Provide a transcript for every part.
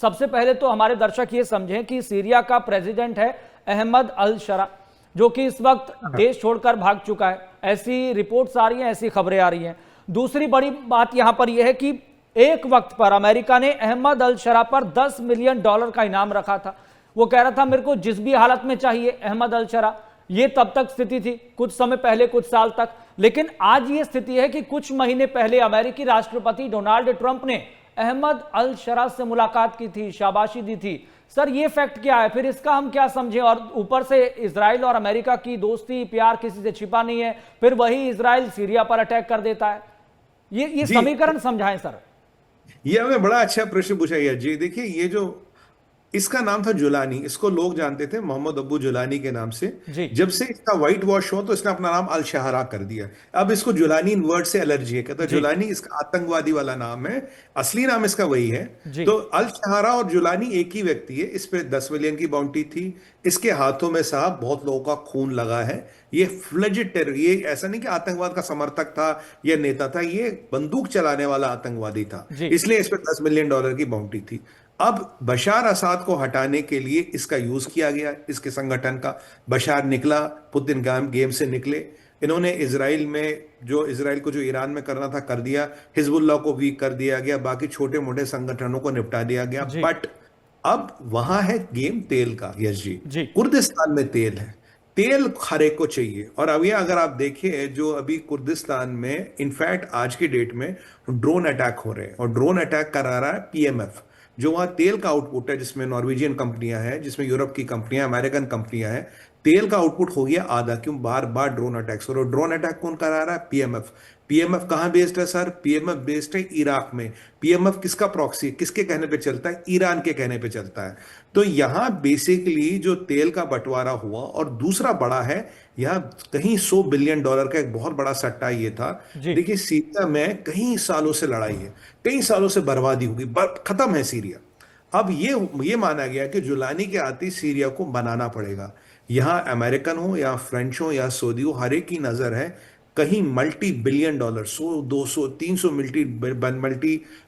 सबसे पहले तो हमारे दर्शक ये समझें कि सीरिया का प्रेसिडेंट है अहमद अल शरा, जो कि इस वक्त देश छोड़कर भाग चुका है। ऐसी रिपोर्ट्स आ रही हैं, ऐसी खबरें आ रही हैं। दूसरी बड़ी बात यहां पर यह है कि एक वक्त पर अमेरिका ने अहमद अल शरा पर $10 मिलियन का इनाम रखा था। वो कह रहा था मेरे को जिस भी हालत में चाहिए अहमद अल शरा। ये तब तक स्थिति थी, कुछ समय पहले, कुछ साल तक। लेकिन आज ये स्थिति है कि कुछ महीने पहले अमेरिकी राष्ट्रपति डोनाल्ड ट्रंप ने अहमद अल शरा से मुलाकात की थी, शाबाशी दी थी। सर, ये फैक्ट क्या है? फिर इसका हम क्या समझें? और ऊपर से इजराइल और अमेरिका की दोस्ती प्यार किसी से छिपा नहीं है, फिर वही इजराइल सीरिया पर अटैक कर देता है। ये समीकरण समझाएं सर। ये हमें बड़ा अच्छा प्रश्न पूछा है जी। देखिए, ये जो इसका नाम था जुलानी, इसको लोग जानते थे मोहम्मद अब्बू जुलानी के नाम से। जी जब से इसका व्हाइट वॉश हो तो इसने अपना नाम अल शहरा कर दिया। अब इसको जुलानी वर्ड से एलर्जी है, कहता है जी जुलानी इसका आतंकवादी वाला नाम है, असली नाम इसका वही है। जी तो अल शहरा और जुलानी एक ही व्यक्ति है। इस पे 10 मिलियन की बाउंटी थी। इसके हाथों में साहब बहुत लोगों का खून लगा है। ये फ्लेजेड टेरर, ये ऐसा नहीं कि आतंकवाद का समर्थक था या नेता था, ये बंदूक चलाने वाला आतंकवादी था। जी इसलिए इस पे $10 मिलियन की बाउंटी थी। अब बशार असाद को हटाने के लिए इसका यूज किया गया, इसके संगठन का। बशार निकला, पुतिन गेम से निकले। इन्होंने इसराइल में जो इसराइल को जो ईरान में करना था कर दिया। हिजबुल्लाह को वीक कर दिया गया, बाकी छोटे मोटे संगठनों को निपटा दिया गया। जी बट अब वहां है गेम तेल का। यस जी, जी कुर्दिस्तान में तेल है। तेल हर एक को चाहिए। और अभी अगर आप देखें, जो अभी कुर्दिस्तान में इनफैक्ट आज की डेट में ड्रोन अटैक हो रहे हैं, और ड्रोन अटैक करा रहा है पीएमएफ। जो वहां तेल का आउटपुट है, जिसमें नॉर्वेजियन कंपनियां हैं, जिसमें यूरोप की कंपनियां, अमेरिकन कंपनियां हैं, तेल का आउटपुट हो गया आधा। क्यों? बार बार ड्रोन अटैक्स हो रहे। ड्रोन अटैक कौन करा रहा है? पीएमएफ। पीएमएफ कहां बेस्ड है सर? पीएमएफ बेस्ड है इराक में। पीएमएफ किसका प्रॉक्सी, किसके कहने पे चलता है? ईरान के कहने पे चलता है। तो यहां बेसिकली जो तेल का बंटवारा हुआ, और दूसरा बड़ा है यहां कहीं $100 बिलियन का एक बहुत बड़ा सट्टा ये था। जी देखिए, सीरिया में कई सालों से लड़ाई है, कई सालों से बर्बादी होगी, खत्म है सीरिया। अब ये माना गया कि जुलानी के आते ही सीरिया को बनाना पड़ेगा। यहां अमेरिकन हो या फ्रेंच हो या सऊदी हो, हर एक की नजर है कहीं multi billion dollar, 100 200 300 multi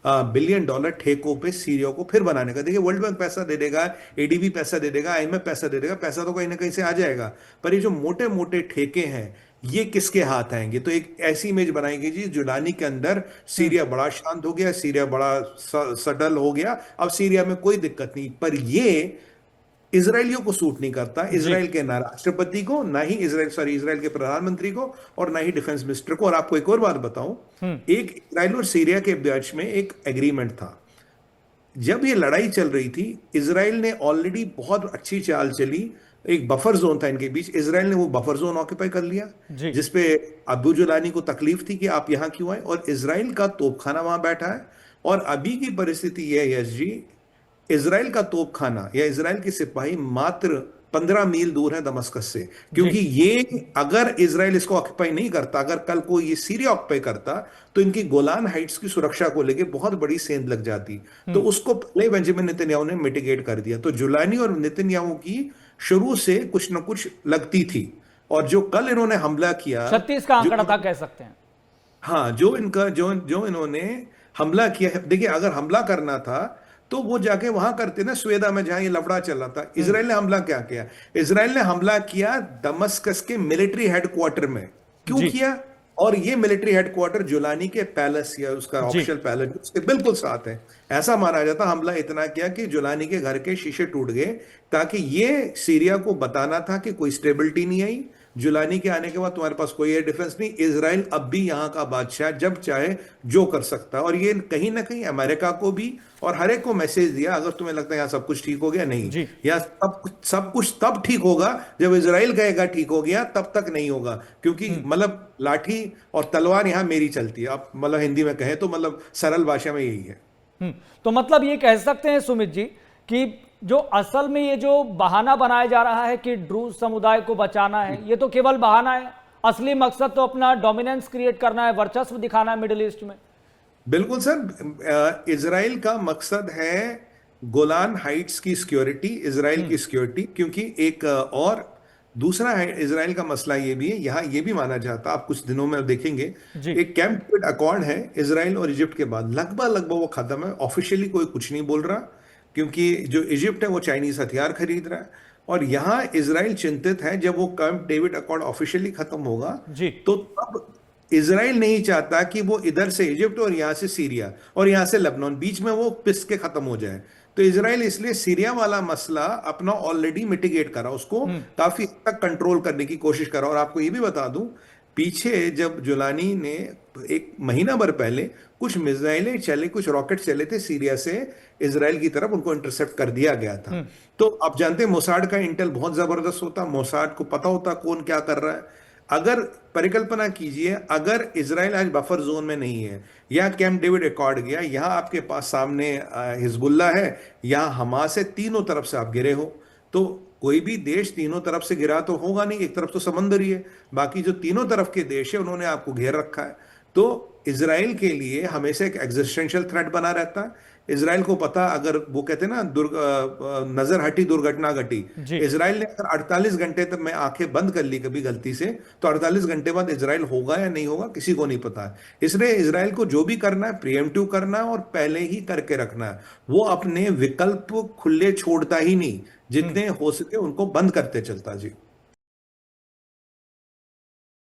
billion dollar ठेकों पे सीरिया को फिर बनाने का। देखिए, वर्ल्ड बैंक पैसा दे देगा, एडीबी पैसा दे देगा, आईएमएफ पैसा दे देगा, पैसा तो कहीं ना कहीं से आ जाएगा। पर ये जो मोटे मोटे ठेके हैं, ये किसके हाथ आएंगे? तो एक ऐसी इमेज बनाएंगे जी, जुलानी के अंदर सीरिया बड़ा शांत हो गया, सीरिया बड़ा सटल हो गया, अब सीरिया में कोई दिक्कत नहीं। पर ये इसराइलियों को सूट नहीं करता, जी इसराइल के ना राष्ट्रपति को, ना ही इसराइल के प्रधानमंत्री को, और ना ही डिफेंस मिनिस्टर को। और आपको एक और बात बताऊं, एक इसराइल और सीरिया के बीच में एक एग्रीमेंट था। जब ये लड़ाई चल रही थी, इसराइल ने ऑलरेडी बहुत अच्छी चाल चली। एक बफर जोन था इनके बीच, इसराइल ने वो बफर जोन ऑक्यूपाई कर लिया, जी जिसपे अबू जुलानी को तकलीफ थी कि आप यहां क्यों आए, और इसराइल का तोपखाना वहां बैठा है। और अभी की परिस्थिति यह है यस जी, इसराइल का तोपखाना या इसराइल के सिपाही मात्र 15 मील दूर है दमस्कस से। जी क्योंकि ये अगर इसराइल इसको ऑक्यूपाई नहीं करता, अगर कल को ये सीरिया ऑक्यूपाई करता, तो इनकी गोलान हाइट्स की सुरक्षा को लेकर बहुत बड़ी सेंध लग जाती। तो उसको पहले बेंजामिन नेतन्याहू ने मिटिगेट कर दिया। तो जुलानी और नेतन्याहू की शुरू से कुछ न कुछ लगती थी। और जो कल इन्होंने हमला किया, 36 का जो आंकड़ा था कह सकते हैं। हाँ, जो इनका जो जो इन्होंने हमला किया है, देखिए अगर हमला करना था तो वो जाके वहां करते ना, स्वेदा में जहां ये लफड़ा चल रहा था। इसराइल ने हमला क्या किया? इसराइल ने हमला किया दमस्कस के मिलिट्री हेडक्वार्टर में। क्यों जी किया? और ये मिलिट्री हेडक्वार्टर जुलानी के पैलेस या उसका जी ऑफिशियल पैलेस उसके बिल्कुल साथ है। ऐसा माना जाता हमला इतना किया कि जुलानी के घर के शीशे टूट गए, ताकि ये सीरिया को बताना था कि कोई स्टेबिलिटी नहीं आई। जुलानी के आने के बाद तुम्हारे पास कोई एयर डिफेंस नहीं, इसराइल अब भी यहां का बादशाह, जब चाहे जो कर सकता है। और ये कहीं ना कहीं अमेरिका को भी और हर एक को मैसेज दिया, अगर तुम्हें लगता है यहाँ सब कुछ ठीक हो गया, नहीं, जी या सब कुछ तब ठीक होगा जब इसराइल कहेगा ठीक हो गया, तब तक नहीं होगा। क्योंकि मतलब लाठी और तलवार यहां मेरी चलती है। आप मतलब हिंदी में कहें तो मतलब सरल भाषा में यही है। तो मतलब ये कह सकते हैं सुमित जी कि जो असल में ये जो बहाना बनाया जा रहा है कि ड्रूज समुदाय को बचाना है, ये तो केवल बहाना है। असली मकसद तो अपना डोमिनेंस क्रिएट करना है, वर्चस्व दिखाना है मिडिल ईस्ट में। बिल्कुल सर, इसराइल का मकसद है गोलान हाइट्स की सिक्योरिटी, इसराइल की सिक्योरिटी। क्योंकि एक और दूसरा है इसराइल का मसला ये भी है, यहाँ ये भी माना जाता, आप कुछ दिनों में देखेंगे, जी एक कैंप डेविड अकॉर्ड है इसराइल और इजिप्ट के बाद, लगभग लगभग वो खत्म है। ऑफिशियली कोई कुछ नहीं बोल रहा, क्योंकि जो इजिप्ट है वो चाइनीज हथियार खरीद रहा है, और यहाँ इसराइल चिंतित है जब वो कैंप डेविड अकॉर्ड ऑफिशियली खत्म होगा, जी। तो तब इसराइल नहीं चाहता कि वो इधर से इजिप्ट और यहाँ से सीरिया और यहाँ से लेबनान बीच में वो पिस के खत्म हो जाए। तो इसराइल इसलिए सीरिया वाला मसला अपना ऑलरेडी मिटिगेट करा, उसको काफी हद तक कंट्रोल करने की कोशिश करा। और आपको ये भी बता दूं, पीछे जब जुलानी ने एक महीना भर पहले कुछ मिसाइलें चले, कुछ रॉकेट चले थे सीरिया से इसराइल की तरफ, उनको इंटरसेप्ट कर दिया गया था। तो आप जानते हैं मोसाड का इंटेल बहुत जबरदस्त होता, मोसाड को पता होता कौन क्या कर रहा है। अगर परिकल्पना कीजिए, अगर इसराइल आज बफर जोन में नहीं है, या कैंप डेविड एकॉर्ड गया, यहाँ आपके पास सामने हिजबुल्ला है, यहाँ हमास है, तीनों तरफ से आप घिरे हो, तो कोई भी देश तीनों तरफ से घिरा तो होगा नहीं, एक तरफ तो समंदर ही है, बाकी जो तीनों तरफ के देश है उन्होंने आपको घेर रखा है। तो इसराइल के लिए हमेशा एक एग्जिस्टेंशियल थ्रेट बना रहता है। इसराइल को पता, अगर वो कहते हैं ना नजर हटी दुर्घटना घटी, जी। इसराइल ने अगर 48 घंटे तक मैं आंखें बंद कर ली कभी गलती से, तो 48 घंटे बाद इसराइल होगा या नहीं होगा किसी को नहीं पता है। इसलिए इसराइल को जो भी करना है प्रिएम्प्टिव करना है और पहले ही करके रखना है। वो अपने विकल्प खुले छोड़ता ही नहीं, जितने हो सके उनको बंद करते चलता। जी।